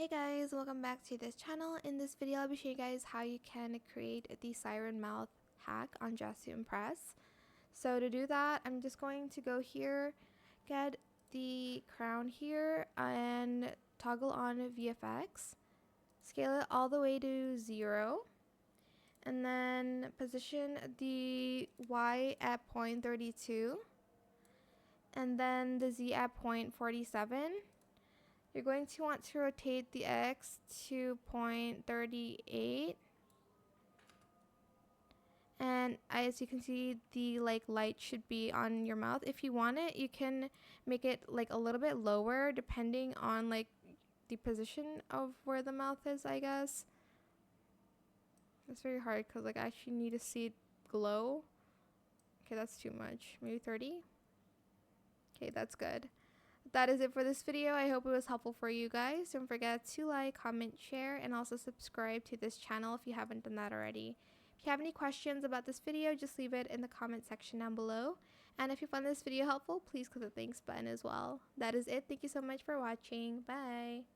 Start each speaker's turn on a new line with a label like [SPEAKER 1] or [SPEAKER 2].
[SPEAKER 1] Hey guys, welcome back to this channel. In this video, I'll be showing you guys how you can create the Siren Mouth hack on Dress to Impress. So to do that, I'm just going to go here, get the crown here, and toggle on VFX. Scale it all the way to 0. And then position the Y at 0.32. And then the Z at 0.47. You're going to want to rotate the X to 0.38. And as you can see, the light should be on your mouth. If you want it, you can make it a little bit lower depending on the position of where the mouth is, I guess. It's very hard because I actually need to see it glow. Okay, that's too much. Maybe 30? Okay, that's good. That is it for this video. I hope it was helpful for you guys. Don't forget to like, comment, share, and also subscribe to this channel if you haven't done that already. If you have any questions about this video, just leave it in the comment section down below. And if you found this video helpful, please click the thanks button as well. That is it. Thank you so much for watching. Bye.